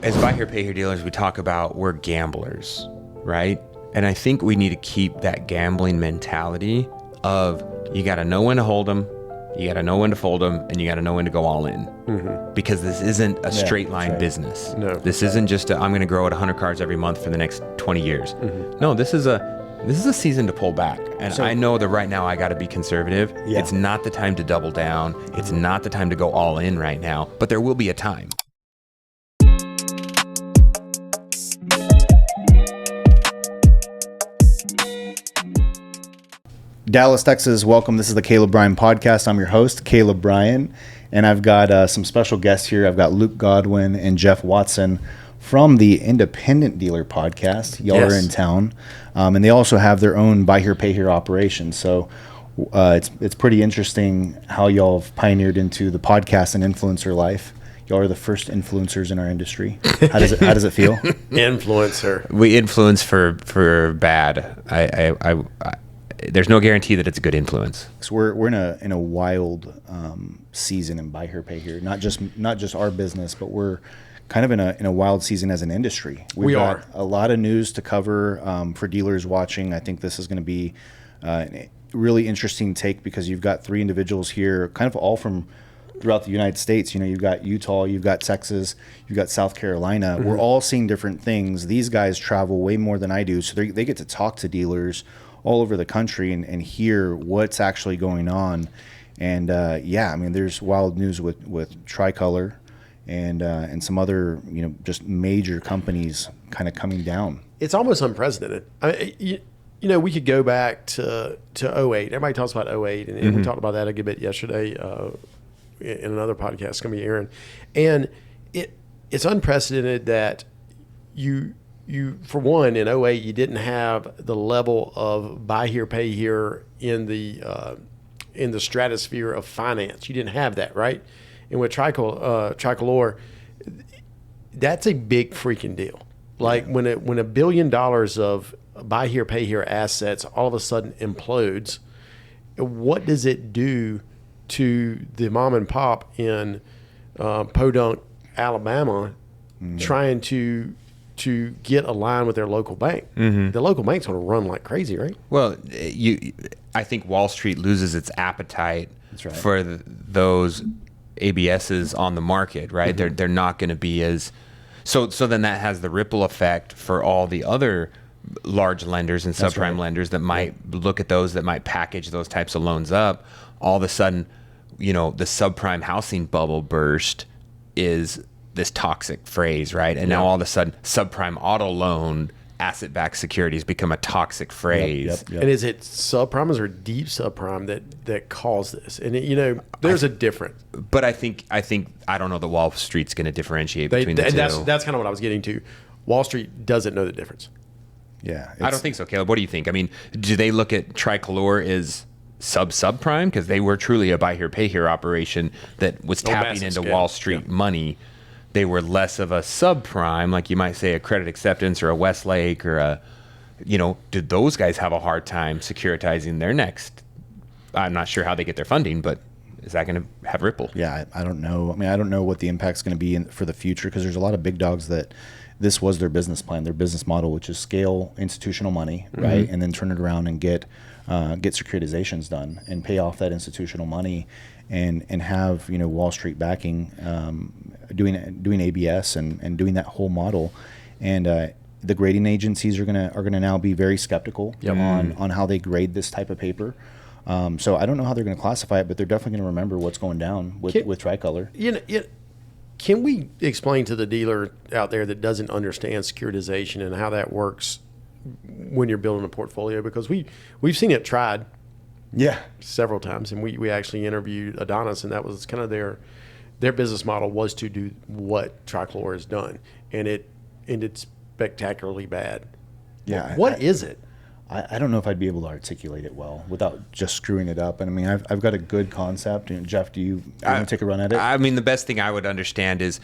As buy here, pay here dealers, we talk about we're gamblers, right? And I think we need to keep that gambling mentality of you got to know when to hold them, you got to know when to fold them, and you got to know when to go all in. Mm-hmm. Because this isn't a straight line business. No. This isn't just I'm going to grow at 100 cars every month for the next 20 years. Mm-hmm. No, this is a season to pull back. And I know that right now I got to be conservative. Yeah. It's not the time to double down. It's not the time to go all in right now, but there will be a time. Dallas, Texas, welcome. This is the Kaleb Bryan podcast. I'm your host, Kaleb Bryan, and I've got some special guests here. I've got Luke Godwin and Jeff Watson from the Independent Dealer podcast. Y'all are in town, and they also have their own buy here, pay here operation. So it's pretty interesting how y'all have pioneered into the podcast and influencer life. Y'all are the first influencers in our industry. How does it feel? Influencer. We influence for bad. There's no guarantee that it's a good influence. So we're in a wild season in buy here, pay here. Not just our business, but we're kind of in a wild season as an industry. We've got a lot of news to cover for dealers watching. I think this is going to be a really interesting take because you've got three individuals here, kind of all from throughout the United States. You know, you've got Utah, you've got Texas, you've got South Carolina. Mm-hmm. We're all seeing different things. These guys travel way more than I do, so they get to talk to dealers all over the country and hear what's actually going on. And I mean, there's wild news with Tricolor and some other, just major companies kind of coming down. It's almost unprecedented. We could go back to 08. Everybody talks about 08, and we talked about that a good bit yesterday in another podcast it's going to be airing. And it's unprecedented that you for one, in 08, you didn't have the level of buy here, pay here in the stratosphere of finance. You didn't have that, right? And with Tricolor, that's a big freaking deal. Like when $1 billion of buy here, pay here assets all of a sudden implodes, what does it do to the mom and pop in Podunk, Alabama, trying to get aligned with their local bank? Mm-hmm. The local bank's going to run like crazy, right? Well, I think Wall Street loses its appetite for those ABSs on the market, right? Mm-hmm. They're not going to be as so then that has the ripple effect for all the other large lenders and subprime lenders that might look at those, that might package those types of loans up. All of a sudden, the subprime housing bubble burst is this toxic phrase, right? And now all of a sudden, subprime auto loan asset-backed securities become a toxic phrase. Yep. And is it subprimes or deep subprime that caused this? And there's a difference. But I think I don't know that Wall Street's going to differentiate between the two. That's kind of what I was getting to. Wall Street doesn't know the difference. Yeah, I don't think so, Caleb. What do you think? I mean, do they look at Tricolor as subprime because they were truly a buy here, pay here operation that was tapping into Wall Street money? They were less of a subprime, like you might say a Credit Acceptance or a Westlake or did those guys have a hard time securitizing their next? I'm not sure how they get their funding, but is that going to have ripple? Yeah, I don't know. I mean, I don't know what the impact's going to be for the future because there's a lot of big dogs that this was their business plan, their business model, which is scale institutional money, right? And then turn it around and get securitizations done and pay off that institutional money and have Wall Street backing, doing ABS and doing that whole model. And the grading agencies are gonna now be very skeptical on how they grade this type of paper. So I don't know how they're going to classify it, but they're definitely going to remember what's going down with Tricolor. Can we explain to the dealer out there that doesn't understand securitization and how that works when you're building a portfolio? Because we've seen it tried several times, and we actually interviewed Adonis, and that was kind of their business model was to do what Tricolor has done, and it ended spectacularly bad. Yeah. What is it? I don't know if I'd be able to articulate it well without just screwing it up. And I mean, I've got a good concept. And Jeff, do you want to take a run at it? I mean, the best thing I would understand is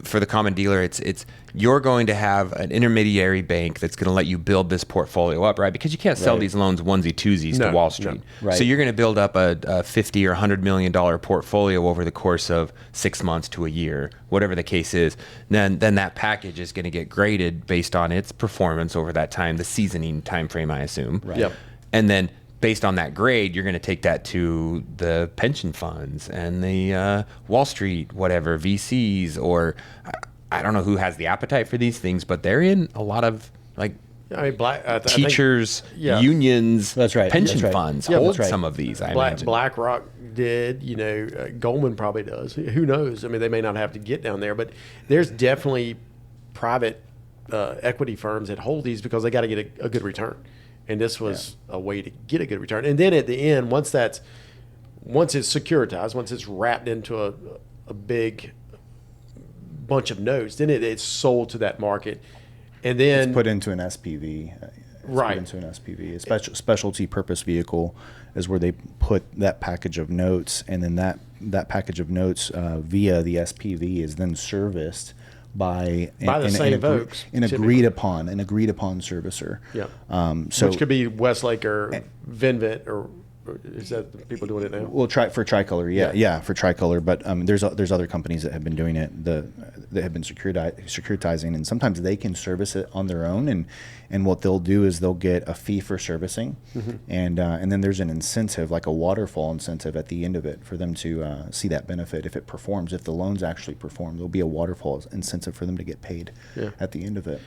for the common dealer, it's you're going to have an intermediary bank that's going to let you build this portfolio up, right? Because you can't sell these loans onesie twosies to Wall Street. No. Right. So you're going to build up a $50 or $100 million portfolio over the course of 6 months to a year, whatever the case is. Then that package is going to get graded based on its performance over that time, the seasoning time frame, I assume. Right. Yep. And then based on that grade, you're going to take that to the pension funds and the Wall Street, whatever, VCs, or I don't know who has the appetite for these things, but they're in a lot of like teachers, unions, that's right, pension funds hold some of these. I imagine BlackRock did, Goldman probably does. Who knows? I mean, they may not have to get down there, but there's definitely private equity firms that hold these because they got to get a good return. And this was a way to get a good return. And then at the end, once it's securitized, once it's wrapped into a big bunch of notes, then it's sold to that market. And then it's put into an SPV. Right. Put into an SPV. A specialty purpose vehicle is where they put that package of notes, and then that package of notes via the SPV is then serviced by the same folks, an agreed upon servicer. Yeah. So which could be Westlake or Vinvent, or is that the people doing it now? Well, for Tricolor, yeah, for Tricolor. But there's other companies that have been doing it. That have been securitizing, and sometimes they can service it on their own. And what they'll do is they'll get a fee for servicing, and then there's an incentive, like a waterfall incentive at the end of it, for them to see that benefit if it performs. If the loans actually perform, there'll be a waterfall incentive for them to get paid at the end of it.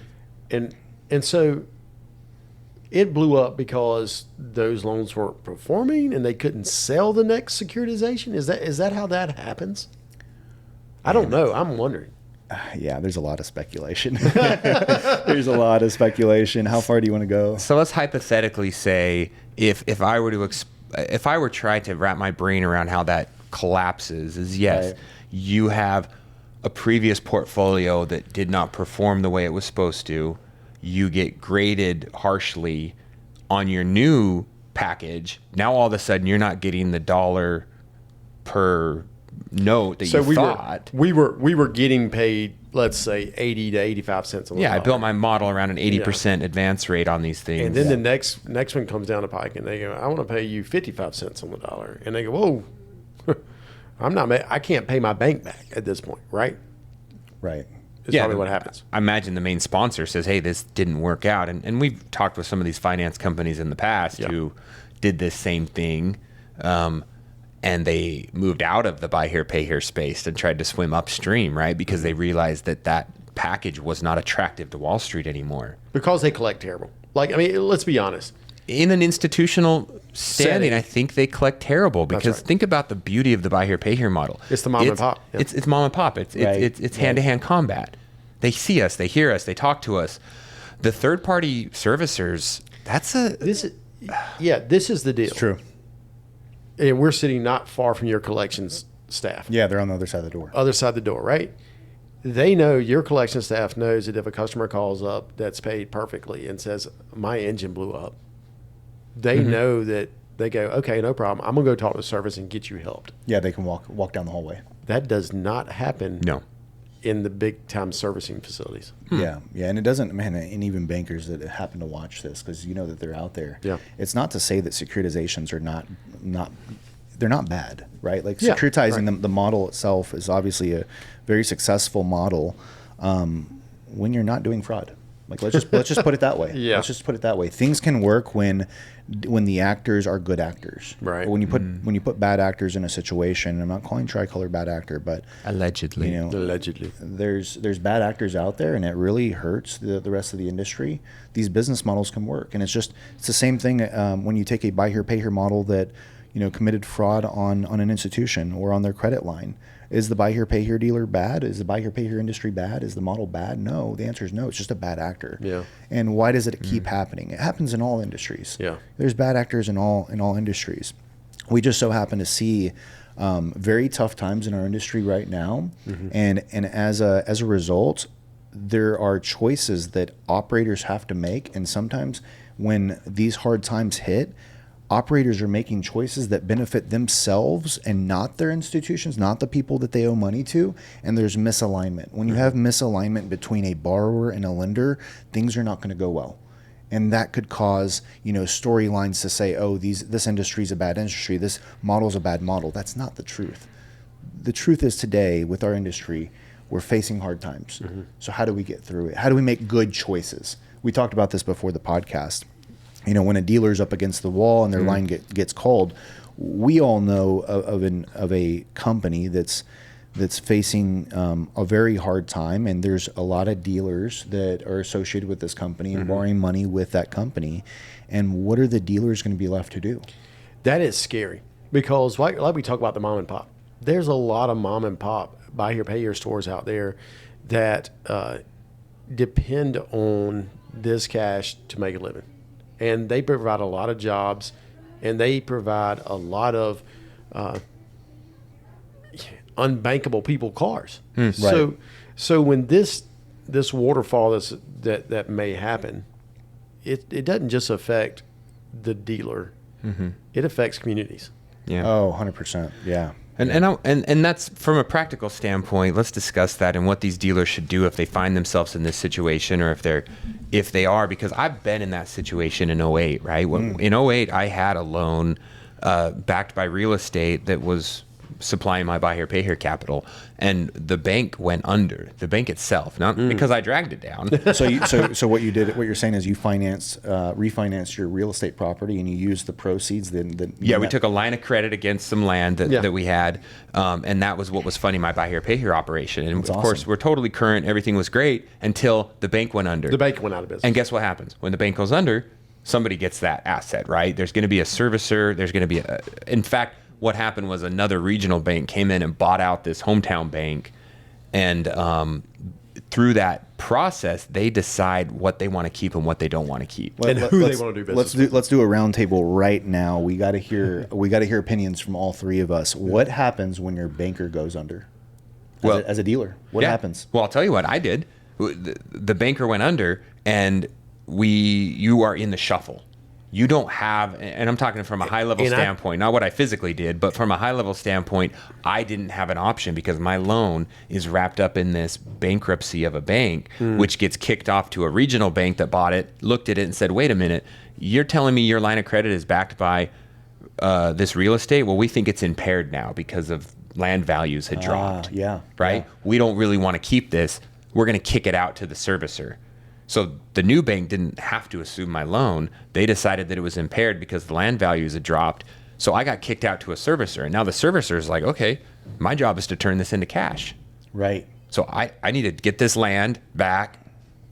And so it blew up because those loans weren't performing and they couldn't sell the next securitization. Is that how that happens? I don't know. I'm wondering. Yeah, there's a lot of speculation. There's a lot of speculation. How far do you want to go? So let's hypothetically say if I were trying to wrap my brain around how that collapses, is yes, right. You have a previous portfolio that did not perform the way it was supposed to. You get graded harshly on your new package. Now all of a sudden you're not getting the dollar per note that you thought. We were getting paid, let's say 80 to 85 cents on the dollar. I built my model around an 80% advance rate on these things. And then the next one comes down the pike and they go, I want to pay you 55 cents on the dollar. And they go, whoa, I can't pay my bank back at this point, right? Right. Is probably what happens. I imagine the main sponsor says, hey, this didn't work out. And we've talked with some of these finance companies in the past who did this same thing. And they moved out of the buy here, pay here space and tried to swim upstream, right? Because they realized that package was not attractive to Wall Street anymore. Because they collect terrible. Let's be honest. In an institutional standing, I think they collect terrible because think about the beauty of the buy here, pay here model. It's the mom and pop. Yeah. It's mom and pop. It's hand-to-hand combat. They see us, they hear us, they talk to us. The third-party servicers, this is the deal. It's true. And we're sitting not far from your collections staff. Yeah, they're on the other side of the door. Other side of the door, right? They know, your collection staff knows that if a customer calls up that's paid perfectly and says, my engine blew up, they know that they go, okay, no problem. I'm going to go talk to service and get you helped. Yeah, they can walk down the hallway. That does not happen. No. In the big time servicing facilities. Yeah, and it doesn't, man, and even bankers that happen to watch this, because you know that they're out there. Yeah. It's not to say that securitizations are they're not bad, right? Like securitizing the model itself is obviously a very successful model when you're not doing fraud. Like let's just put it that way. Yeah. Let's just put it that way. Things can work when the actors are good actors. Right. But when you put bad actors in a situation, I'm not calling Tricolor bad actor, but allegedly, there's bad actors out there, and it really hurts the rest of the industry. These business models can work, and it's the same thing when you take a buy here, pay here model that committed fraud on an institution or on their credit line. Is the buy here, pay here dealer bad? Is the buy here, pay here industry bad? Is the model bad? No. The answer is no. It's just a bad actor. Yeah. And why does it keep happening? It happens in all industries. Yeah. There's bad actors in all industries. We just so happen to see very tough times in our industry right now, and as a result, there are choices that operators have to make, and sometimes when these hard times hit, operators are making choices that benefit themselves and not their institutions, not the people that they owe money to. And there's misalignment. When you have misalignment between a borrower and a lender, things are not going to go well. And that could cause, storylines to say, oh, this industry is a bad industry. This model is a bad model. That's not the truth. The truth is today with our industry, we're facing hard times. Mm-hmm. So how do we get through it? How do we make good choices? We talked about this before the podcast. When a dealer's up against the wall and their line gets called, we all know of a company that's facing a very hard time, and there's a lot of dealers that are associated with this company and borrowing money with that company. And what are the dealers going to be left to do? That is scary because, like we talk about the mom and pop, there's a lot of mom and pop buy here, pay here stores out there that depend on this cash to make a living. And they provide a lot of jobs, and they provide a lot of unbankable people cars. Right. So when this waterfall that may happen, it doesn't just affect the dealer; it affects communities. Yeah. Oh, 100%. Yeah. And that's from a practical standpoint. Let's discuss that and what these dealers should do if they find themselves in this situation, or if they are, because I've been in that situation in 2008, right? In 2008, I had a loan backed by real estate that was supplying my buy here, pay here capital, and the bank went under. The bank itself, not because I dragged it down. So what you're saying is you refinanced your real estate property and you used the proceeds. We took a line of credit against some land that we had, and that was what was funding my buy here, pay here operation. And of course, we're totally current. Everything was great until the bank went under. The bank went out of business. And guess what happens when the bank goes under? Somebody gets that asset, right? There's going to be a servicer. There's going to be in fact. What happened was another regional bank came in and bought out this hometown bank, and through that process, they decide what they want to keep and what they don't want to keep, and who they want to do business with. Let's do a roundtable right now. We got to hear opinions from all three of us. What happens when your banker goes under? As a dealer, what happens? Well, I'll tell you what I did. The banker went under, and you are in the shuffle. You don't have, and I'm talking from a high-level standpoint, not what I physically did, but from a high-level standpoint, I didn't have an option because my loan is wrapped up in this bankruptcy of a bank, which gets kicked off to a regional bank that bought it, looked at it, and said, wait a minute, you're telling me your line of credit is backed by this real estate? Well, we think it's impaired now because of land values had dropped. Right? Yeah. We don't really want to keep this. We're going to kick it out to the servicer. So the new bank didn't have to assume my loan. They decided that it was impaired because the land values had dropped. So I got kicked out to a servicer. And now the servicer is like, okay, my job is to turn this into cash. Right. So I need to get this land back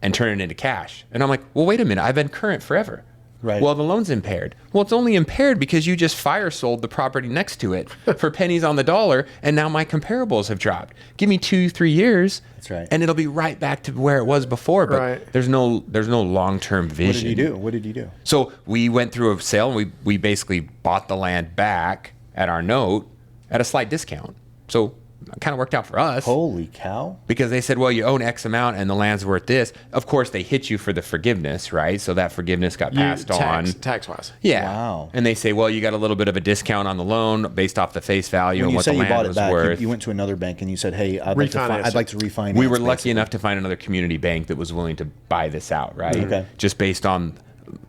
and turn it into cash. And I'm like, well, wait a minute. I've been current forever. Right. Well, the loan's impaired. Well, it's only impaired because you just fire sold the property next to it for pennies on the dollar, and now my comparables have dropped. Give me 2-3 years, that's right, and it'll be right back to where it was before. But there's no long-term vision. What did you do? So we went through a sale, and we basically bought the land back at our note at a slight discount. So it kind of worked out for us. Holy cow. Because they said, well, you own X amount and the land's worth this. Of course, they hit you for the forgiveness, right? So that forgiveness got passed on. Tax-wise. Yeah. Wow. And they say, well, you got a little bit of a discount on the loan based off the face value and what the land was worth. You went to another bank and you said, hey, I'd like to refinance. We were lucky enough to find another community bank that was willing to buy this out, right? Okay. Just based on,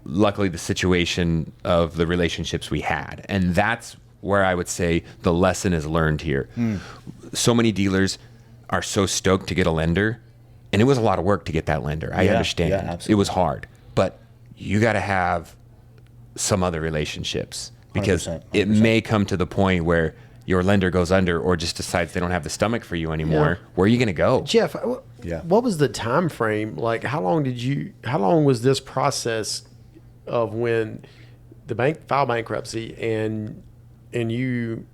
luckily, the situation of the relationships we had. And that's where I would say the lesson is learned here. So many dealers are so stoked to get a lender, and it was a lot of work to get that lender. I understand. Yeah, absolutely. It was hard, but you got to have some other relationships because 100%. It may come to the point where your lender goes under or just decides they don't have the stomach for you anymore. Yeah. Where are you going to go? Jeff, what was the time frame? Like, how long was this process of when the bank filed bankruptcy and you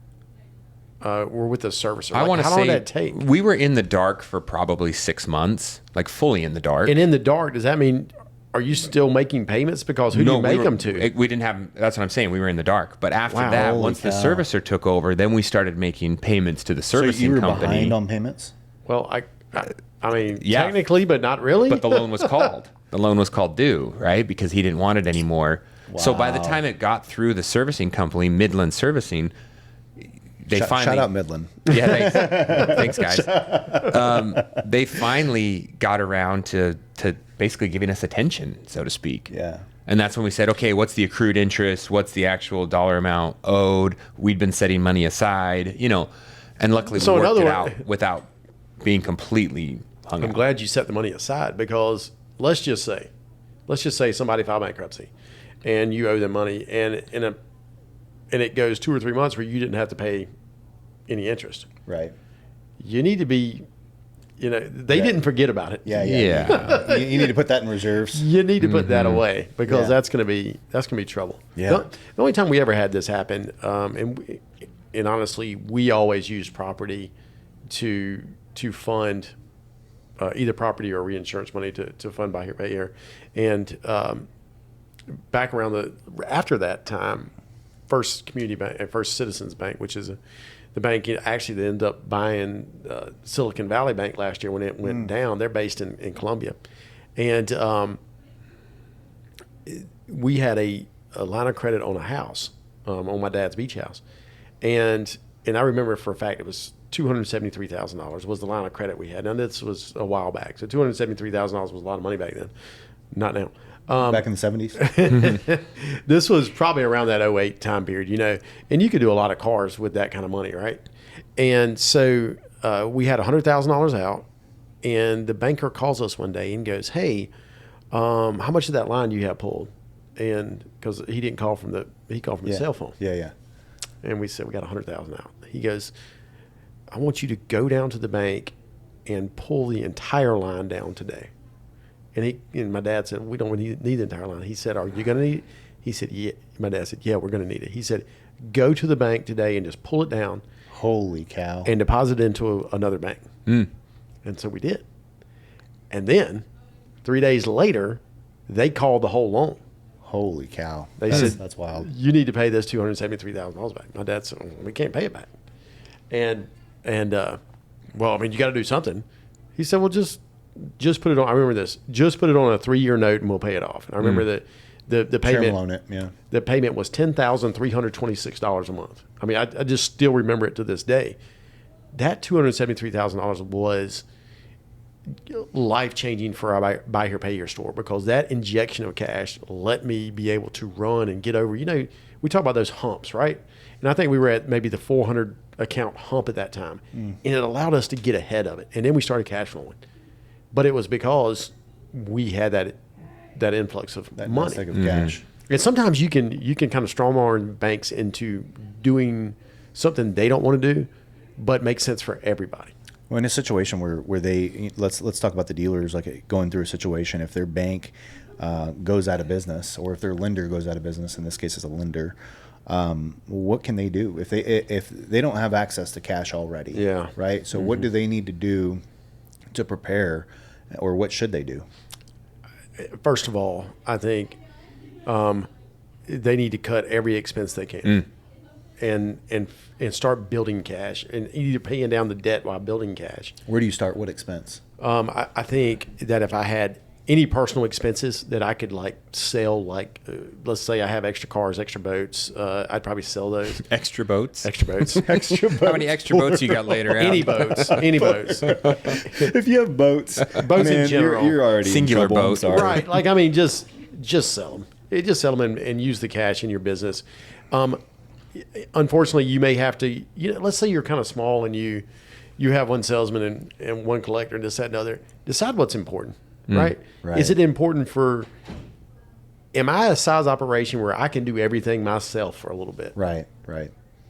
were with the servicer? I want to say, how long did that take? We were in the dark for probably 6 months, like fully in the dark. And in the dark, does that mean, are you still making payments? Because who do you make them to? We didn't have, that's what I'm saying. We were in the dark. But after that, once the servicer took over, then we started making payments to the servicing company. So you were behind on payments? Well, I mean, Yeah. technically, but not really. But the loan was called. The loan was called due, right? Because he didn't want it anymore. Wow. So by the time it got through the servicing company, Midland Servicing, they finally... Shout out Midland. Yeah, thanks. Thanks, guys. They finally got around to basically giving us attention, so to speak. Yeah. And that's when we said, okay, what's the accrued interest? What's the actual dollar amount owed? We'd been setting money aside, and luckily we worked it out without being completely hung I'm out. glad you set the money aside, because let's just say somebody filed bankruptcy and you owe them money, and it goes 2 or 3 months where you didn't have to pay any interest. Right. You need to be, they didn't forget about it. Yeah. You need to put that in reserves. You need to put that away, because Yeah. that's gonna be trouble. Yeah. The only time we ever had this happen, and honestly, we always used property to fund either property or reinsurance money to fund Buy Here Pay Here, and back around after that time, First Community Bank, First Citizens Bank, which is the bank actually they ended up buying Silicon Valley Bank last year when it went down. They're based in Columbia, and we had a line of credit on a house, on my dad's beach house, and I remember for a fact it was $273,000 was the line of credit we had. Now this was a while back, so $273,000 was a lot of money back then, not now. Back in the 70s? This was probably around that 08 time period, and you could do a lot of cars with that kind of money, right? And so we had $100,000 out, and the banker calls us one day and goes, "Hey, how much of that line do you have pulled?" And because he didn't call from he called from his cell phone. Yeah. And we said, "We got $100,000 out." He goes, "I want you to go down to the bank and pull the entire line down today." And my dad said, "We don't need the entire line." He said, "Are you going to need it?" He said, "Yeah." My dad said, "Yeah, we're going to need it." He said, "Go to the bank today and just pull it down." Holy cow. And deposit it into another bank. And so we did. And then 3 days later, they called the whole loan. Holy cow. They said, that's wild. "You need to pay this $273,000 back." My dad said, "We can't pay it back." And well, I mean, you got to do something. He said, "Well, just put it on." I remember this. Just put it on a 3-year note and we'll pay it off. And I remember that the payment. Term loan it, yeah. The payment was $10,326 a month. I mean, I just still remember it to this day. That $273,000 was life changing for our Buy Here Pay Here store, because that injection of cash let me be able to run and get over. We talk about those humps, right? And I think we were at maybe the 400 account hump at that time, and it allowed us to get ahead of it. And then we started cash flowing. But it was because we had that influx of money. Of cash. And sometimes you can kind of strong arm banks into doing something they don't want to do, but makes sense for everybody. Well, in a situation where they let's talk about the dealers, like going through a situation, if their bank goes out of business, or if their lender goes out of business, in this case it's a lender, what can they do if they don't have access to cash already? Yeah. Right. So what do they need to do to prepare, or what should they do? First of all, I think they need to cut every expense they can, and start building cash, and either paying down the debt while building cash. Where do you start? What expense? I think that if I had any personal expenses that I could sell, let's say I have extra cars, extra boats, I'd probably sell those. Extra boats? Extra boats. Extra boats. How many extra boats you got later out? Any boats. If you have boats, in general. you're already Singular in trouble. boat. I'm sorry. Right. Just sell them. Just sell them and use the cash in your business. Unfortunately, you may have to, let's say you're kind of small and you have one salesman and one collector and this, that, and other. Decide what's important, right? Is it important am I a size operation where I can do everything myself for a little bit? Right.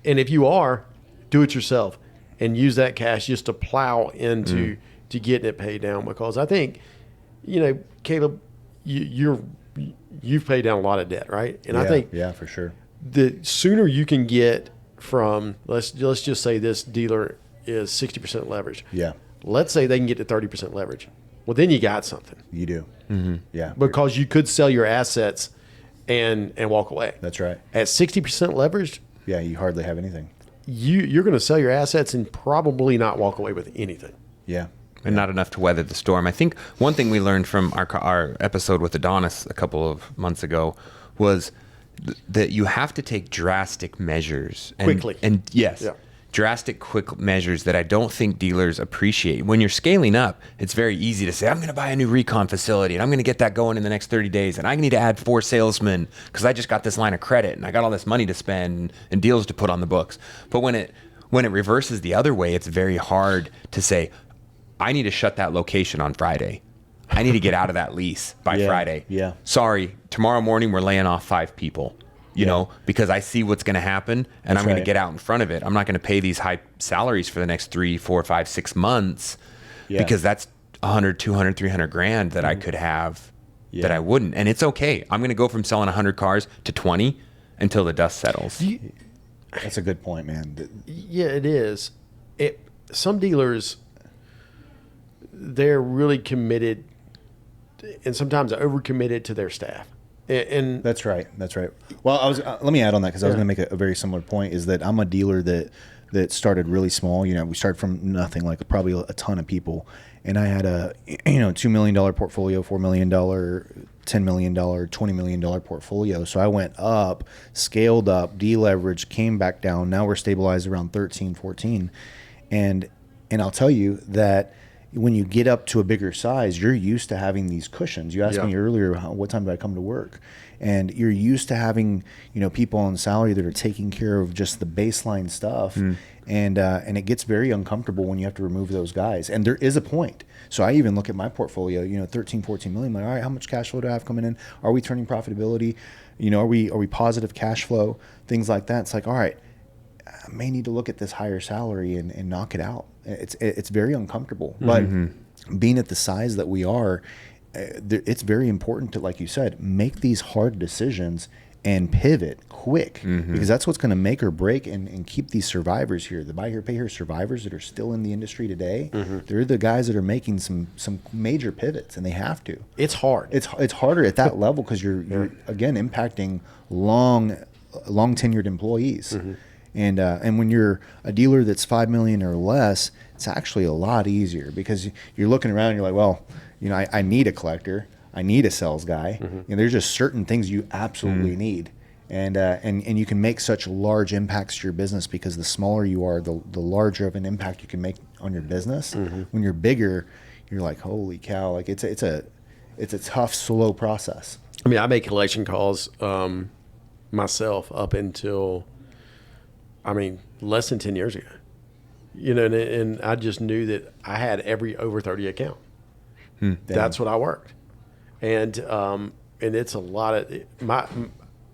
And if you are, do it yourself and use that cash just to plow into to getting it paid down. Because I think, Kaleb, you've paid down a lot of debt, right? And I think for sure. The sooner you can get from, let's just say this dealer is 60% leverage. Yeah. Let's say they can get to 30% leverage. Well, then you got something. You do. Mm-hmm. Yeah. Because you could sell your assets and walk away. That's right. At 60% leveraged, yeah, you hardly have anything. You're going to sell your assets and probably not walk away with anything. Yeah. and not enough to weather the storm. I think one thing we learned from our episode with Adonis a couple of months ago was that you have to take drastic measures quickly. And yes, drastic, quick measures that I don't think dealers appreciate. When you're scaling up, it's very easy to say, I'm going to buy a new recon facility and I'm going to get that going in the next 30 days. And I need to add 4 salesmen because I just got this line of credit and I got all this money to spend and deals to put on the books. But when it reverses the other way, it's very hard to say, I need to shut that location on Friday. I need to get out of that lease by Friday. Yeah. Sorry, tomorrow morning we're laying off 5 people, you know, because I see what's going to happen and I'm going to get out in front of it. I'm not going to pay these high salaries for the next 3, 4, 5, 6 months because that's 100, 200, 300 grand that I could have that I wouldn't. And it's okay. I'm going to go from selling 100 cars to 20 until the dust settles. That's a good point, man. Yeah, it is. Some dealers, they're really committed and sometimes overcommitted to their staff. And that's right. Well, let me add on that because I was going to make a very similar point. Is that I'm a dealer that started really small. You know, we started from nothing, like probably a ton of people, and I had a $2 million portfolio, $4 million, $10 million, $20 million portfolio. So I went up, scaled up, deleveraged, came back down. Now we're stabilized around 13, 14, and I'll tell you that when you get up to a bigger size, you're used to having these cushions. You asked me earlier, what time did I come to work? And you're used to having, people on salary that are taking care of just the baseline stuff. And it gets very uncomfortable when you have to remove those guys. And there is a point. So I even look at my portfolio, 13, 14 million. I'm like, all right, how much cash flow do I have coming in? Are we turning profitability? Are we positive cash flow? Things like that. It's like, all right, I may need to look at this higher salary and knock it out. It's very uncomfortable, but being at the size that we are, it's very important to, like you said, make these hard decisions and pivot quick because that's what's going to make or break and keep these survivors here. The buy here, pay here survivors that are still in the industry today, they're the guys that are making some major pivots, and they have to. It's hard. It's harder at that level because you're again impacting long tenured employees. And when you're a dealer that's $5 million or less, it's actually a lot easier because you're looking around and you're like, well, I need a collector, I need a sales guy. There's just certain things you absolutely need, and you can make such large impacts to your business because the smaller you are, the larger of an impact you can make on your business. When you're bigger, you're like, holy cow! Like it's a tough, slow process. I mean, I make collection calls myself up until, less than 10 years ago, and I just knew that I had every over 30 account. That's what I worked. And it's a lot of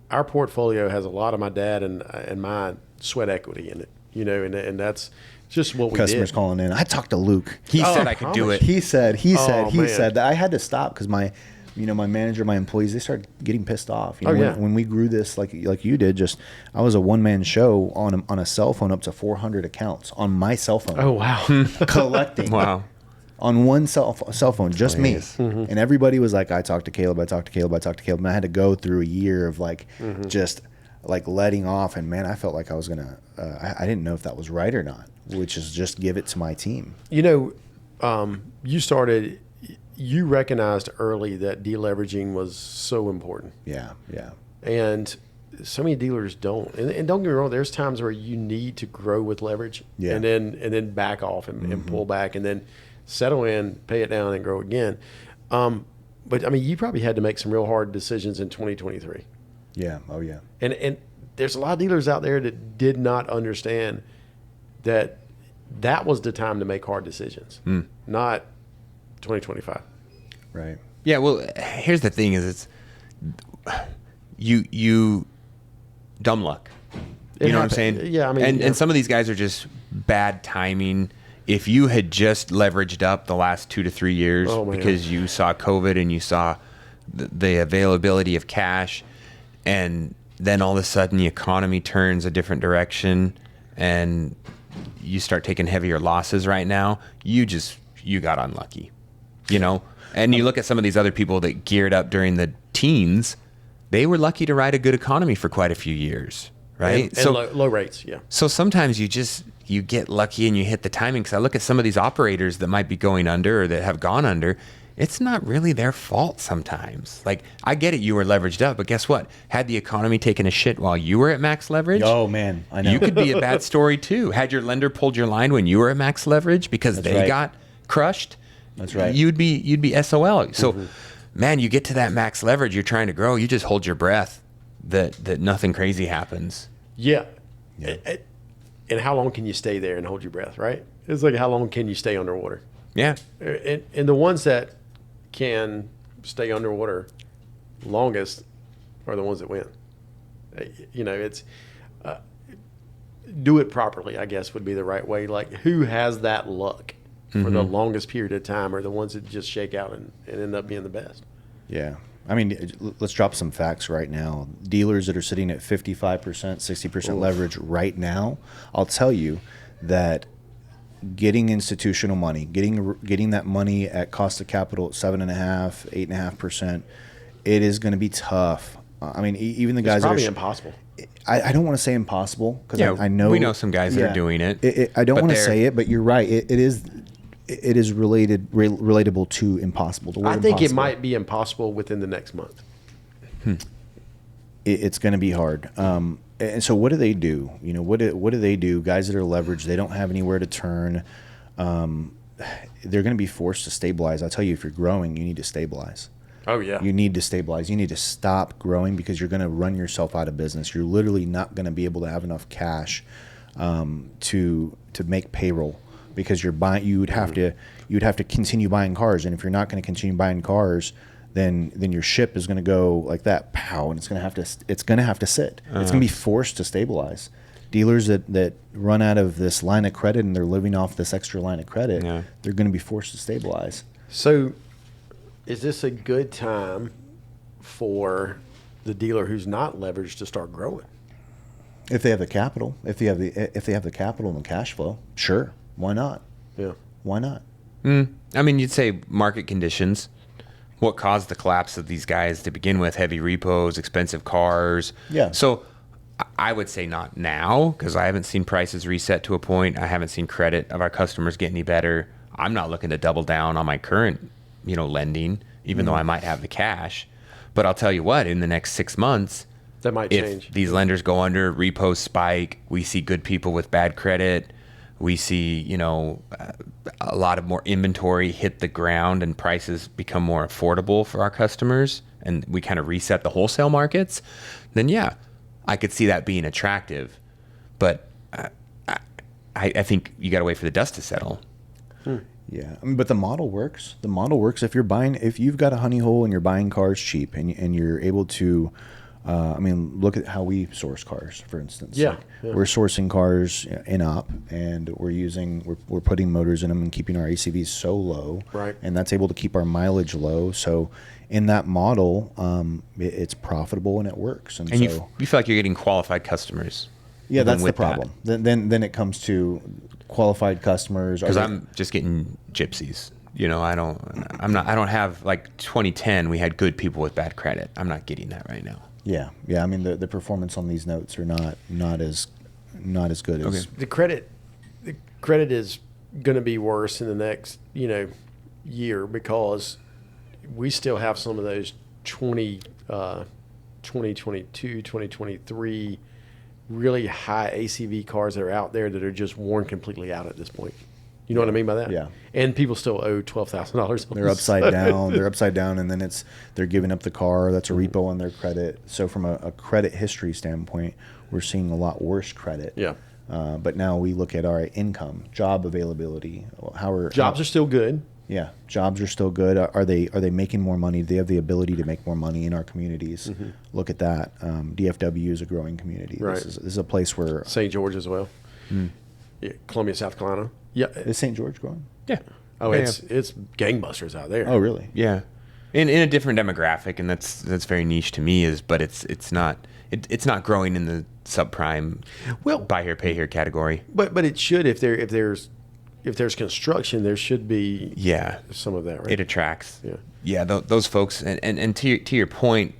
our portfolio has a lot of my dad and my sweat equity in it, and that's just what we Customers did. calling in. I talked to Luke. He said I could do it. He said man. that I had to stop because my manager, my employees, they started getting pissed off. When we grew this like you did, I was a one-man show on a cell phone up to 400 accounts on my cell phone. Oh, wow. Collecting. Wow. On one cell phone, just me. And everybody was like, I talked to Caleb, and I had to go through a year of just letting off. And man, I felt like I was going to, I didn't know if that was right or not, which is just give it to my team. You recognized early that deleveraging was so important. Yeah. And so many dealers don't. And don't get me wrong, there's times where you need to grow with leverage and then back off and pull back and then settle in, pay it down, and grow again. But you probably had to make some real hard decisions in 2023. Yeah. Oh, yeah. And there's a lot of dealers out there that did not understand that was the time to make hard decisions, not 2025. Right. Yeah. Well, here's the thing: is it's you dumb luck. You know what I'm saying? Yeah. And some of these guys are just bad timing. If you had just leveraged up the last 2 to 3 years because you saw COVID and you saw the availability of cash, and then all of a sudden the economy turns a different direction and you start taking heavier losses right now, you got unlucky, And you look at some of these other people that geared up during the teens, they were lucky to ride a good economy for quite a few years, right? And low rates, yeah. So sometimes you get lucky and you hit the timing. Because I look at some of these operators that might be going under or that have gone under. It's not really their fault sometimes. Like, I get it, you were leveraged up, but guess what? Had the economy taken a shit while you were at max leverage? Oh, man, I know. You could be a bad story too. Had your lender pulled your line when you were at max leverage because they got crushed? That's right. You'd be SOL. So, man, you get to that max leverage, you're trying to grow, you just hold your breath that nothing crazy happens. Yeah. And how long can you stay there and hold your breath, right? It's like, how long can you stay underwater? Yeah. And the ones that can stay underwater longest are the ones that win. You know, it's do it properly, I guess, would be the right way. Like, who has that luck for the longest period of time are the ones that just shake out and end up being the best. Yeah. I mean, let's drop some facts right now. Dealers that are sitting at 55%, 60% leverage right now, I'll tell you that getting institutional money, getting that money at cost of capital at 7.5%, 8.5%, it is going to be tough. I mean, even the guys it's probably that are impossible. I don't want to say impossible because I know we know some guys that are doing it. I don't want to say it, but you're right. It is relatable to impossible. The word I think impossible. it might be impossible within the next month. It's going to be hard. And so what do they do? You know, what do they do? Guys that are leveraged, they don't have anywhere to turn. They're going to be forced to stabilize. I tell you, if you're growing, you need to stabilize. Oh, yeah. You need to stabilize. You need to stop growing because you're going to run yourself out of business. You're literally not going to be able to have enough cash to make payroll because you're buying. You'd have to continue buying cars, and if you're not going to continue buying cars, then your ship is going to go like that, pow, and it's going to have to sit. It's going to be forced to stabilize. Dealers that run out of this line of credit and they're living off this extra line of credit, they're going to be forced to stabilize. So, is this a good time for the dealer who's not leveraged to start growing? If they have the capital, if they have the capital and the cash flow, sure, why not? Yeah, why not? I mean, you'd say market conditions. What caused the collapse of these guys to begin with? Heavy repos, expensive cars. Yeah. So I would say not now because I haven't seen prices reset to a point. I haven't seen credit of our customers get any better. I'm not looking to double down on my current, lending, even though I might have the cash. But I'll tell you what, in the next 6 months, that might change. If these lenders go under, repos spike, we see good people with bad credit. We see, a lot of more inventory hit the ground and prices become more affordable for our customers, and we kind of reset the wholesale markets, then yeah, I could see that being attractive. But I think you got to wait for the dust to settle. Yeah, I mean, but the model works. The model works if you've got a honey hole and you're buying cars cheap and you're able to. Look at how we source cars, for instance. Yeah, We're sourcing cars in op, and we're putting motors in them and keeping our ACVs so low, right? And that's able to keep our mileage low. So, in that model, it's profitable and it works. And so you feel like you're getting qualified customers. Yeah, that's the problem. Then it comes to qualified customers. Because I'm just getting gypsies. I don't have, like 2010. We had good people with bad credit. I'm not getting that right now. Yeah. I mean, the performance on these notes are not as good as the credit is going to be worse in the next year because we still have some of those 2022, 2023 really high ACV cars that are out there that are just worn completely out at this point. You know what I mean by that? Yeah. And people still owe $12,000. They're upside down. They're upside down, and then they're giving up the car. That's a repo on their credit. So from a credit history standpoint, we're seeing a lot worse credit. Yeah. But now we look at our income, job availability. Jobs are still good. Yeah, jobs are still good. Are they making more money? Do they have the ability to make more money in our communities? Mm-hmm. Look at that. DFW is a growing community. Right. This is a place where St. George as well. Yeah, Columbia, South Carolina. Yeah. Is St. George growing? Yeah. Oh, it's gangbusters out there. Oh, really? Yeah. In a different demographic, and that's very niche to me. But it's not growing in the subprime, buy here, pay here category. But it should if there's construction, there should be some of that, right? It attracts. Yeah. Those folks, and to your point,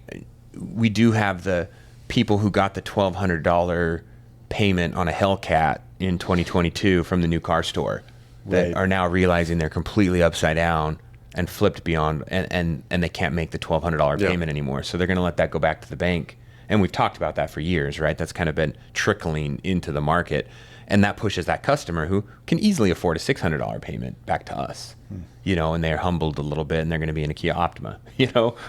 we do have the people who got the $1,200 payment on a Hellcat in 2022 from the new car store that are now realizing they're completely upside down and flipped beyond, and they can't make the $1,200 payment anymore. So they're going to let that go back to the bank. And we've talked about that for years, right? That's kind of been trickling into the market. And that pushes that customer who can easily afford a $600 payment back to us, and they're humbled a little bit, and they're going to be in a Kia Optima,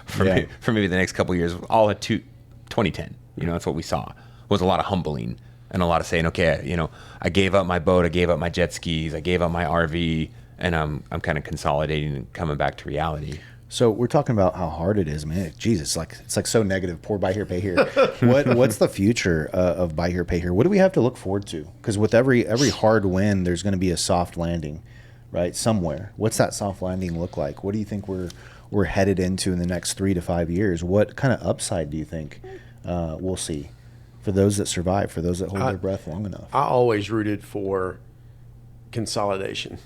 for maybe the next couple of years, all at 2010. That's what we saw, was a lot of humbling and a lot of saying, okay, I gave up my boat, I gave up my jet skis, I gave up my RV, and I'm kind of consolidating and coming back to reality. So we're talking about how hard it is, man. Jesus, it's like so negative. Poor buy here, pay here. What's the future of buy here, pay here? What do we have to look forward to? Because with every hard win, there's going to be a soft landing, right? Somewhere. What's that soft landing look like? What do you think we're headed into in the next 3 to 5 years? What kind of upside do you think we'll see for those that survive, for those that hold their breath long enough? I always rooted for consolidation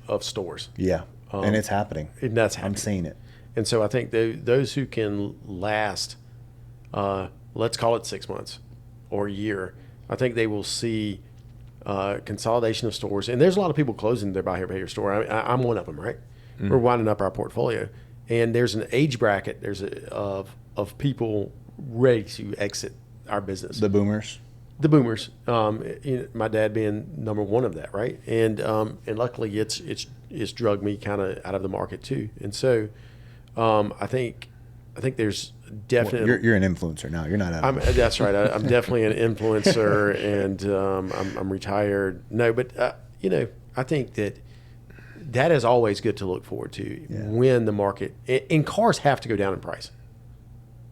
of stores. Yeah. And it's happening. And that's happening. I'm seeing it. And so I think those who can last, let's call it 6 months or a year, I think they will see consolidation of stores. And there's a lot of people closing their buy here, pay here store. I'm one of them, right? Mm-hmm. We're winding up our portfolio. And there's an age bracket of people ready to exit our business. The boomers. The boomers. My dad being number one of that, right? And luckily it's drugged me kind of out of the market too. And so I think there's definitely you're an influencer now. You're not out of that's right. I'm definitely an influencer, and I'm retired. No, but I think that is always good to look forward to when the market and cars have to go down in price.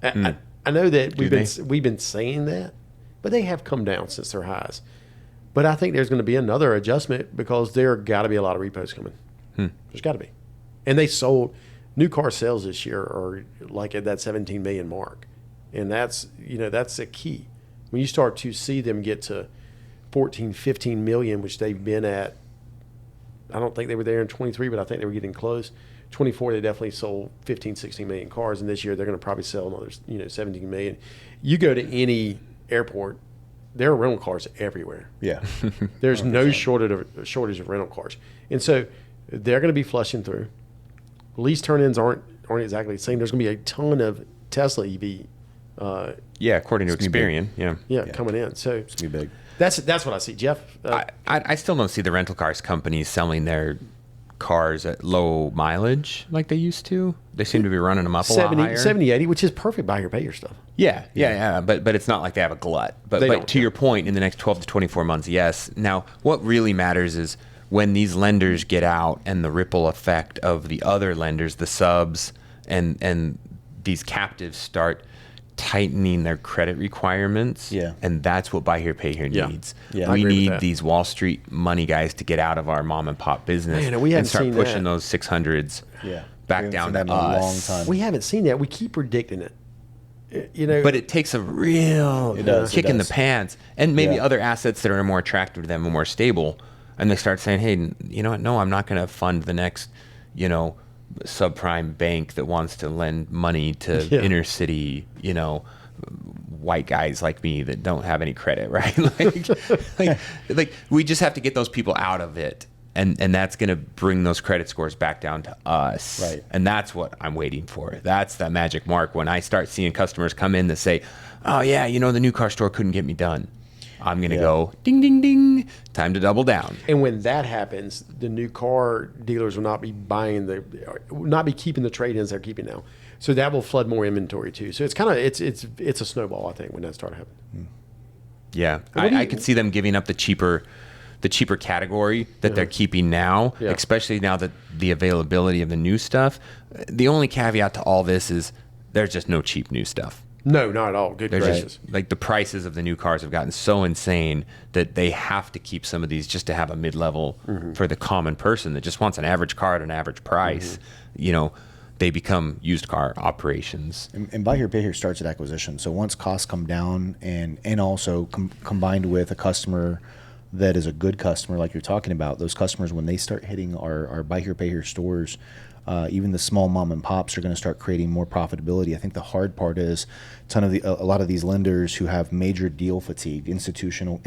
I know that we've been saying that, but they have come down since their highs. But I think there's going to be another adjustment because there got to be a lot of repos coming. There's got to be. And they sold new car sales this year are like at that 17 million mark. And that's a key. When you start to see them get to 14, 15 million, which they've been at, I don't think they were there in 23, but I think they were getting close. 24, they definitely sold 15, 16 million cars. And this year they're going to probably sell another, 17 million. You go to any airport, there are rental cars everywhere. Yeah. There's 100%. No shortage of rental cars. And so they're going to be flushing through. Lease turn-ins aren't exactly the same. There's going to be a ton of Tesla EV. According to Experian. Yeah, coming in. So it's going to be big. That's what I see, Jeff. I still don't see the rental cars companies selling their cars at low mileage like they used to. They seem to be running them up a lot higher. 70, 80, which is perfect buy your pay your stuff. Yeah. But it's not like they have a glut. But to your point, in the next 12 to 24 months, yes. Now, what really matters is when these lenders get out and the ripple effect of the other lenders, the subs, and these captives start tightening their credit requirements. Yeah. And that's what buy here, pay here needs. Yeah. We need these Wall Street money guys to get out of our mom and pop business and start pushing those 600s back down to us. A long time. We haven't seen that. We keep predicting it. But it takes a real kick in the pants, and maybe other assets that are more attractive to them and more stable. And they start saying, hey, you know what? No, I'm not going to fund the next, subprime bank that wants to lend money to inner city, white guys like me that don't have any credit, right? like we just have to get those people out of it. And that's going to bring those credit scores back down to us. Right. And that's what I'm waiting for. That's that magic mark when I start seeing customers come in that say, oh, yeah, the new car store couldn't get me done. I'm going to go, ding, ding, ding, time to double down. And when that happens, the new car dealers will not be keeping the trade-ins they're keeping now. So that will flood more inventory too. So it's kind of, it's a snowball, I think, when that starts happening. Yeah. I could see them giving up the cheaper category that they're keeping now, especially now that the availability of the new stuff. The only caveat to all this is there's just no cheap new stuff. No, not at all. Good gracious. Like the prices of the new cars have gotten so insane that they have to keep some of these just to have a mid-level for the common person that just wants an average car at an average price. They become used car operations. And buy here, pay here starts at acquisition. So once costs come down and also combined with a customer that is a good customer like you're talking about, those customers, when they start hitting our buy here, pay here stores, even the small mom and pops are going to start creating more profitability. I think the hard part is a lot of these lenders who have major deal fatigue, institutional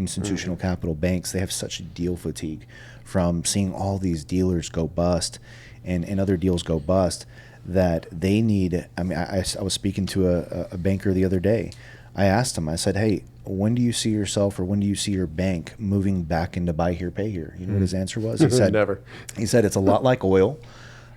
capital banks, they have such deal fatigue from seeing all these dealers go bust and other deals go bust that they need. I mean, I was speaking to a banker the other day. I asked him, I said, hey, when do you see yourself or when do you see your bank moving back into buy here, pay here? You know what his answer was? He said, never. He said, it's a lot like oil.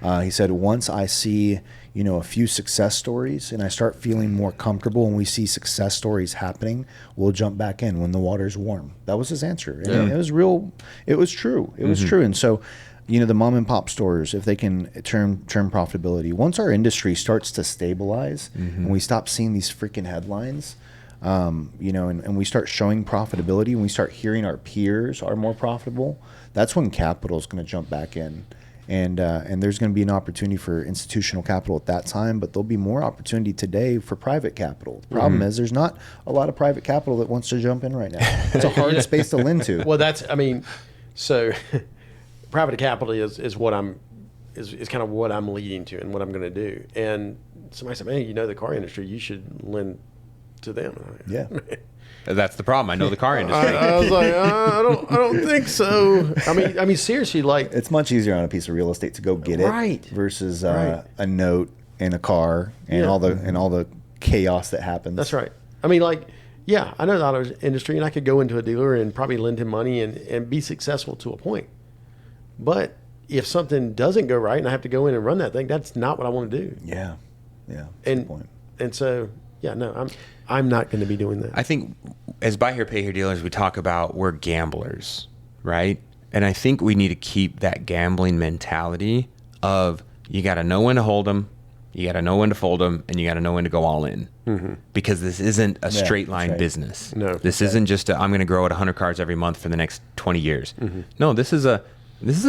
He said, once I see, a few success stories and I start feeling more comfortable and we see success stories happening, we'll jump back in when the water's warm. That was his answer. And it was real. It was true. It was true. And so, the mom and pop stores, if they can turn profitability, once our industry starts to stabilize and we stop seeing these freaking headlines, and we start showing profitability and we start hearing our peers are more profitable, that's when capital is going to jump back in. And there's going to be an opportunity for institutional capital at that time, but there'll be more opportunity today for private capital. The problem is there's not a lot of private capital that wants to jump in right now. It's a hard space to lend to. Well, so private capital is what is kind of what I'm leading to and what I'm going to do. And somebody said, man, the car industry, you should lend to them. Yeah. That's the problem. I know the car industry. I was like, I don't think so. I mean, seriously, like it's much easier on a piece of real estate to go get it versus a note and a car and all the chaos that happens. That's right. I mean, like, yeah, I know the auto industry, and I could go into a dealer and probably lend him money and be successful to a point. But if something doesn't go right and I have to go in and run that thing, that's not what I want to do. Yeah, that's a good point. And so, yeah, no, I'm not going to be doing that. I think as buy here, pay here dealers, we talk about we're gamblers, right? And I think we need to keep that gambling mentality of you got to know when to hold them, you got to know when to fold them, and you got to know when to go all in. Because this isn't a straight line business. No, this isn't just I'm going to grow at 100 cars every month for the next 20 years. No, this is a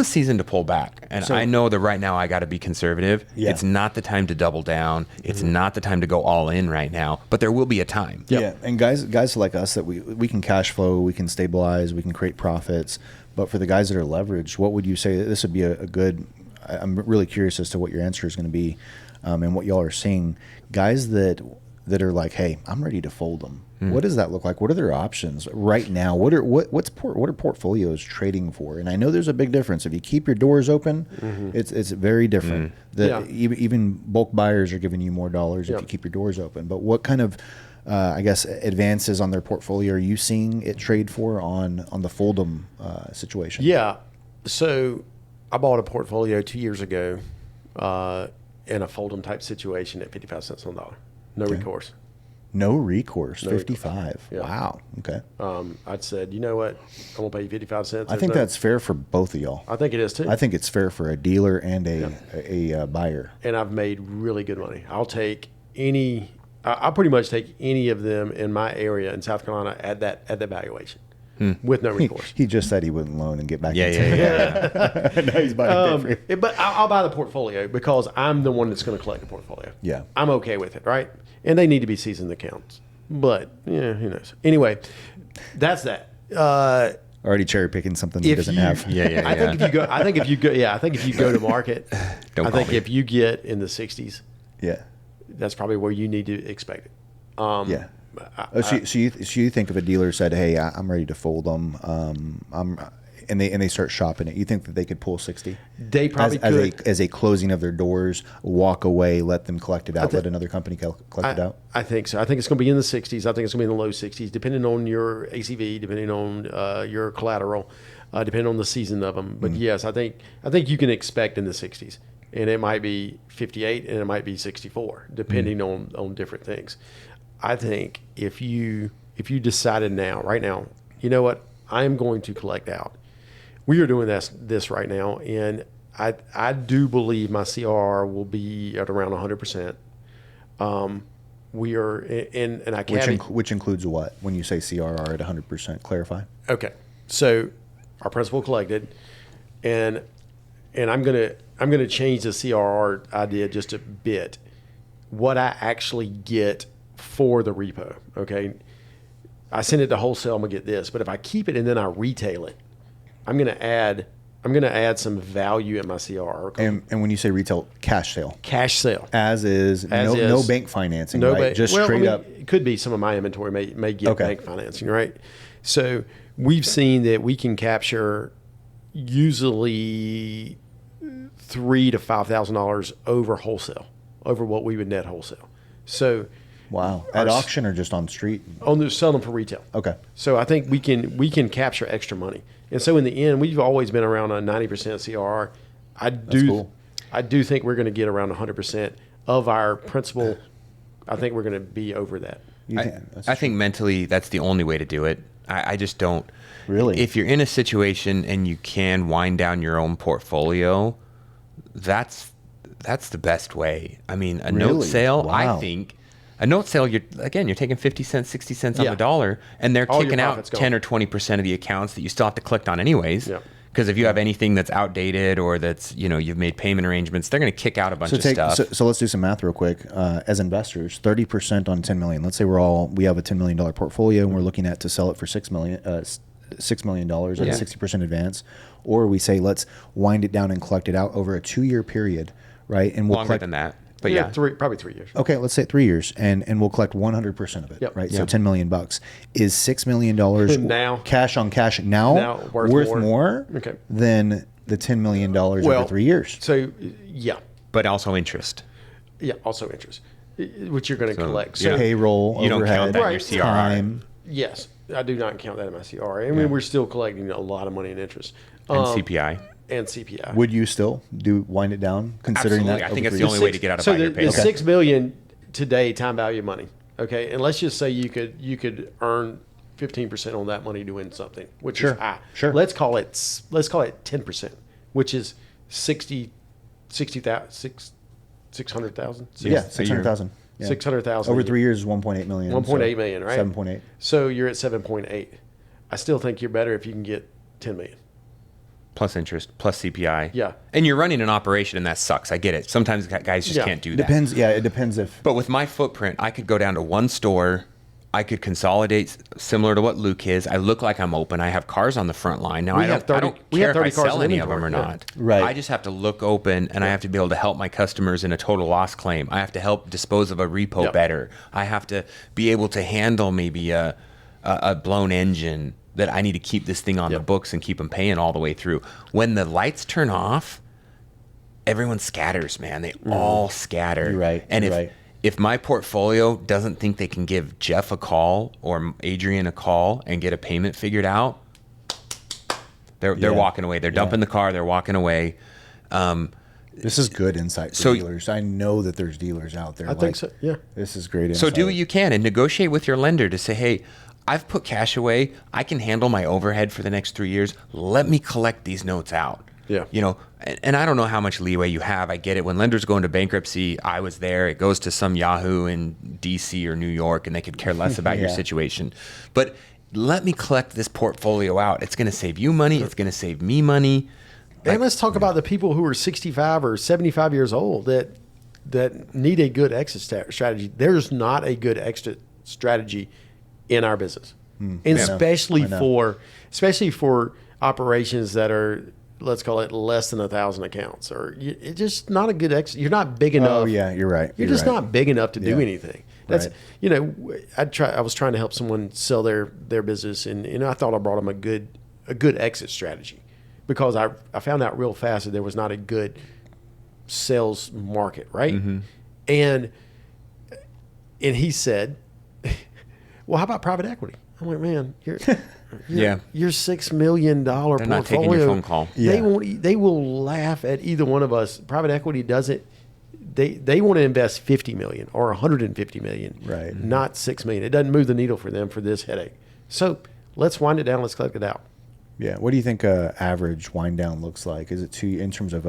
season to pull back. And I know that right now I got to be conservative. Yeah. It's not the time to double down. It's not the time to go all in right now, but there will be a time. Yeah. And guys like us that we can cash flow, we can stabilize, we can create profits. But for the guys that are leveraged, what would you say this would be a good, I'm really curious as to what your answer is going to be and what y'all are seeing. Guys that are like, hey, I'm ready to fold them. What does that look like? What are their options right now? What are portfolios trading for? And I know there's a big difference. If you keep your doors open, it's very different. Even bulk buyers are giving you more dollars if you keep your doors open. But what kind of advances on their portfolio are you seeing it trade for on the fold'em situation? Yeah. So I bought a portfolio 2 years ago in a fold'em type situation at 55 cents on the dollar. No recourse. No recourse, no 55. Recourse. Yeah. Wow. Okay. I'd said, you know what? I'm going to pay you 55 cents. I think that's fair for both of y'all. I think it is too. I think it's fair for a dealer and a buyer. And I've made really good money. I'll pretty much take any of them in my area in South Carolina at that valuation with no recourse. He just said he wouldn't loan and get back into it. Yeah. Now he's buying but I'll buy the portfolio because I'm the one that's going to collect the portfolio. Yeah. I'm okay with it, right? And they need to be seasoned accounts. But, who knows? Anyway, that's that. Already cherry picking something he doesn't have. I think if you go to market, if you get in the 60s, that's probably where you need to expect it. So you think if a dealer said, "Hey, I'm ready to fold them," and they start shopping it, you think that they could pull 60? They probably could. As a closing of their doors, walk away, let them collect it out, let another company collect it out? I think so. I think it's going to be in the 60s. I think it's going to be in the low 60s, depending on your ACV, depending on your collateral, depending on the season of them. But yes, I think you can expect in the 60s. And it might be 58 and it might be 64, depending on different things. I think if you decided right now, you know what, I am going to collect out. We are doing this right now, and I do believe my CRR will be at around 100%. We are in I can't. Which includes what? When you say CRR at 100%, clarify. Okay, so our principal collected, and I'm gonna change the CRR idea just a bit. What I actually get for the repo, okay? I send it to wholesale, I'm gonna get this, but if I keep it and then I retail it, I'm gonna I'm going to add some value in my CR. And when you say retail, cash sale. Cash sale. As is. No bank financing, right? Just straight up. It could be some of my inventory may get bank financing, right? So we've seen that we can capture usually $3,000 to $5,000 over what we would net wholesale. So wow, at auction or just on street? Sell them for retail. Okay. So I think we can capture extra money, and so in the end, we've always been around a 90% CRR. I do think we're going to get around 100% of our principal. I think we're going to be over that. I think mentally that's the only way to do it. I just don't. Really? If you're in a situation and you can wind down your own portfolio, that's the best way. I mean, a note sale, wow. I think a note sale, you're taking 50 cents, 60 cents on the dollar, and they're kicking out 10 or 20% of the accounts that you still have to collect on anyways. Yeah. Because if you have anything that's outdated or that's, you've made payment arrangements, they're going to kick out a bunch of stuff. So let's do some math real quick. As investors, 30% on $10 million. Let's say we have a $10 million portfolio and we're looking to sell it for $6 million at a 60% advance. Or we say, let's wind it down and collect it out over a 2-year period, right? And we'll longer than that. But probably 3 years. Okay, let's say 3 years, and we'll collect 100% of it, right? So $10 million. Is $6 million now cash on cash now worth more than the $10 million over 3 years? So but also interest. Yeah, also interest, which you're going to collect. So payroll, you overhead, don't count that in your CRR. Time. Yes, I do not count that in my CRR. I mean, we're still collecting a lot of money in interest and CPI. And CPI. Would you still wind it down, considering Absolutely. that? I think it's the only way to get out of buy-your payment. So the $6 million today, time value of money. Okay, and let's just say you could earn 15% on that money doing something, which is high. Sure. Let's call it 10%, which is 600,000. Yeah, 600,000. Yeah. 600,000 over 3 years is 1.8 million. 1.8 million, right? 7.8. So you're at 7.8. I still think you're better if you can get 10 million. Plus interest, plus CPI. Yeah. And you're running an operation, and that sucks. I get it. Sometimes guys just can't do that. It depends if... But with my footprint, I could go down to one store. I could consolidate similar to what Luke is. I look like I'm open. I have cars on the front line. Now, I don't care if I sell any of them or not. Right. I just have to look open, and I have to be able to help my customers in a total loss claim. I have to help dispose of a repo better. I have to be able to handle maybe a blown engine that I need to keep this thing on the books and keep them paying all the way through. When the lights turn off, everyone scatters, man. They all scatter. You're right. And if my portfolio doesn't think they can give Jeff a call or Adrian a call and get a payment figured out, they're walking away. They're dumping the car. They're walking away. This is good insight for dealers. I know that there's dealers out there. I think so. Yeah. This is great insight. So do what you can and negotiate with your lender to say, hey, I've put cash away. I can handle my overhead for the next 3 years. Let me collect these notes out. Yeah. And I don't know how much leeway you have. I get it. When lenders go into bankruptcy, I was there. It goes to some Yahoo in DC or New York, and they could care less about your situation. But let me collect this portfolio out. It's going to save you money. It's going to save me money. And let's talk about the people who are 65 or 75 years old that need a good exit strategy. There's not a good exit strategy in our business, and especially for operations that are, let's call it, less than 1,000 accounts, or it's just not a good exit. You're not big enough. Oh yeah, you're right. You're just not big enough to do anything. That's I was trying to help someone sell their business, and I thought I brought them a good exit strategy, because I found out real fast that there was not a good sales market, right? Mm-hmm. And he said, well, how about private equity? I'm like, man, your $6 million portfolio. They're not taking your phone call. They will laugh at either one of us. Private equity doesn't. They want to invest $50 million or $150 million, right? Not $6 million. It doesn't move the needle for them for this headache. So let's wind it down. Let's collect it out. Yeah. What do you think average wind down looks like? Is it in terms of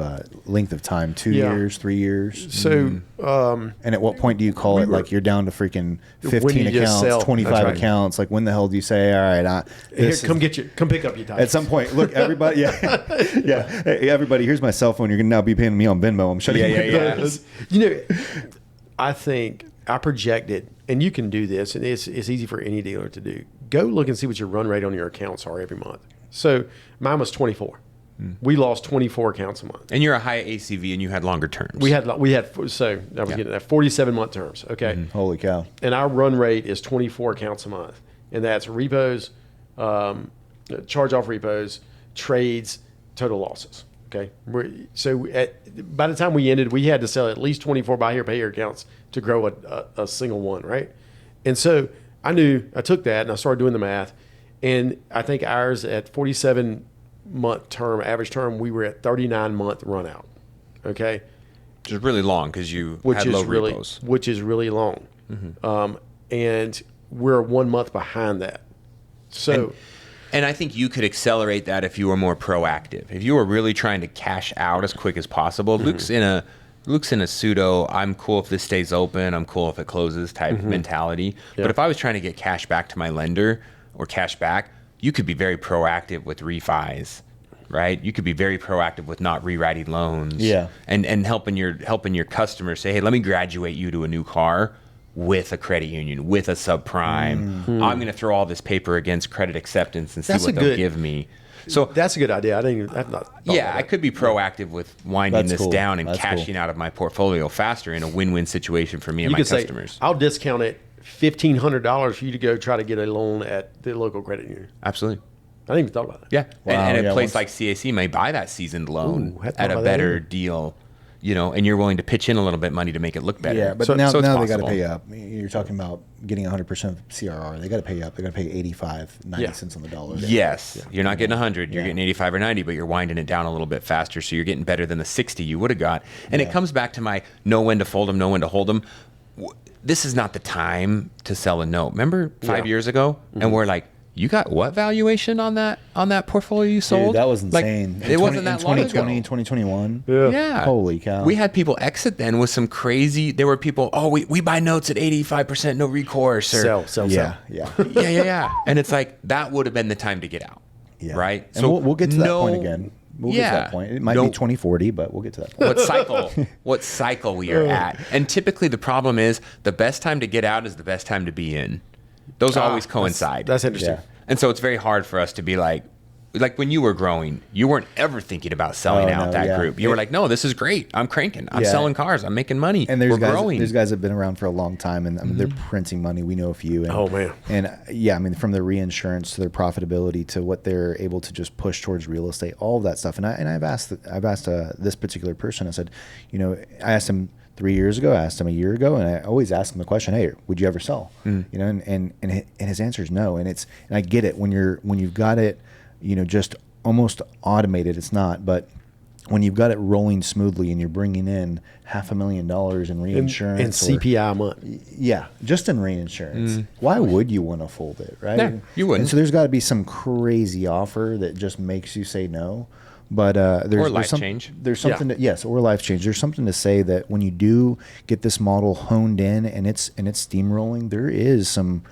length of time, 2 years, 3 years? So, and at what point do you call it like you're down to freaking 15 accounts, 25 accounts? Like, when the hell do you say, all right, come pick up your time. At some point, look, everybody, Hey, everybody, here's my cell phone. You're gonna now be paying me on Venmo. I'm shutting I think I projected, and you can do this, and it's easy for any dealer to do. Go look and see what your run rate on your accounts are every month. So mine was 24. we lost 24 accounts a month. And you're a high ACV, and you had longer terms. We had so I was getting that 47-month terms. Okay, Holy cow! and our run rate is 24 accounts a month, and that's repos, charge-off repos, trades, total losses. Okay, by the time we ended, we had to sell at least 24 buy here, pay here accounts to grow a single one, right? And so I took that and I started doing the math, and I think ours at 47-month term, average term, we were at 39-month run out. Okay, which is really long because you had low repos. Which is really long, and we're 1 month behind that. So. And I think you could accelerate that if you were more proactive. If you were really trying to cash out as quick as possible. Luke's in a pseudo, I'm cool if this stays open, I'm cool if it closes type mentality. Yeah. But if I was trying to get cash back to my lender or cash back, you could be very proactive with refis, right? You could be very proactive with not rewriting loans. Yeah. And helping your customers say, hey, let me graduate you to a new car with a credit union, with a subprime. I'm going to throw all this paper against credit acceptance and see what they'll give me. So that's a good idea. I could be proactive with winding this down and cashing out of my portfolio faster in a win-win situation for me and my customers. I'll discount it $1,500 for you to go try to get a loan at the local credit union. Absolutely. I didn't even thought about that. Yeah. Wow. And a place like CAC may buy that seasoned loan at a better deal. And you're willing to pitch in a little bit of money to make it look better. Yeah, but now they got to pay up. You're talking about getting 100% CRR. They got to pay up. They got to pay 85, 90 cents on the dollar. Yes. Yeah. You're not getting 100. You're getting 85 or 90, but you're winding it down a little bit faster, so you're getting better than the 60 you would have got. And it comes back to my know when to fold them, know when to hold them. This is not the time to sell a note. Remember 5 years ago? And we're like, you got what valuation on that portfolio you sold? Dude, that was insane. It wasn't that long ago. 2021. Yeah. Holy cow. We had people exit then with some crazy. There were people. Oh, we buy notes at 85%, no recourse. Or sell. Yeah. And it's like that would have been the time to get out. Yeah. Right. And so we'll get to that point again. We'll get to that point. It might be 2040, but we'll get to that point. What cycle we are at? And typically the problem is the best time to get out is the best time to be in. Those always coincide. That's interesting. Yeah. And so it's very hard for us to be like when you were growing, you weren't ever thinking about selling out that group. You were like, no, this is great. I'm cranking. I'm selling cars. I'm making money. And we're growing. There's guys that have been around for a long time, and I mean, they're printing money. We know a few. And, oh, man. And from their reinsurance to their profitability to what they're able to just push towards real estate, all of that stuff. And I've asked this particular person, I said, I asked him 3 years ago, I asked him a year ago, and I always ask him the question, hey, would you ever sell? And his answer is no. And I get it when you've got it, just almost automated. It's not, but when you've got it rolling smoothly and you're bringing in $500,000 in reinsurance and CPI a month. Yeah, just in reinsurance. Why would you want to fold it, right? No, you wouldn't. And so there's got to be some crazy offer that just makes you say no. But there's life change. There's something or life change. There's something to say that when you do get this model honed in and it's steamrolling, there is some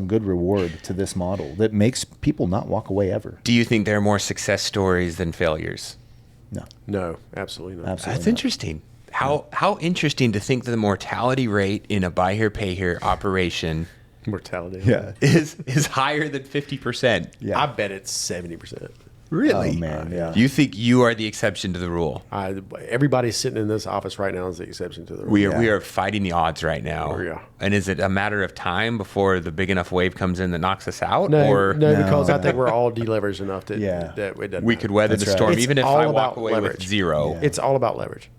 good reward to this model that makes people not walk away ever. Do you think there are more success stories than failures? No, absolutely not. That's interesting. How interesting to think that the mortality rate in a buy here pay here operation is higher than 50%. Yeah. I bet it's 70%. Really? Oh, man, yeah. You think you are the exception to the rule? Everybody sitting in this office right now is the exception to the rule. We are fighting the odds right now. Oh, yeah. And is it a matter of time before the big enough wave comes in that knocks us out? No, because I think we're all deleveraged enough that it doesn't we could weather the storm, even if I walk away leverage. with zero. Yeah. It's all about leverage.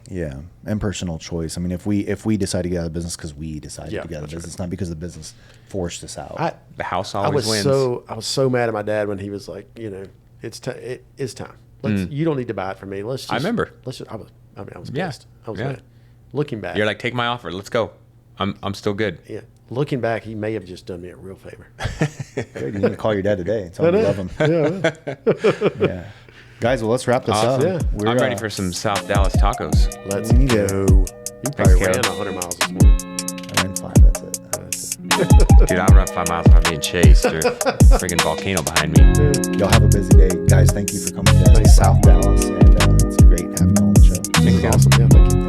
Yeah, and personal choice. I mean, if we decide to get out of business because we decided to get out of business, not because the business forced us out. The house always wins. I was so mad at my dad when he was like, it's time. You don't need to buy it from me. I remember. I was pissed. I was mad. Looking back, you're like, take my offer. Let's go. I'm still good. Yeah. Looking back, he may have just done me a real favor. Good. You need to call your dad today and tell him you love him. Yeah. Guys, well, let's wrap this up. Yeah. I'm ready for some South Dallas tacos. Let's go. You probably ran 100 miles this morning. I ran 5. That's it. Dude, I run 5 miles without being chased or friggin' volcano behind me. Y'all have a busy day. Guys, thank you for coming to South Dallas. And it's great having you on the show. Thank you. Awesome. Yeah, thank you.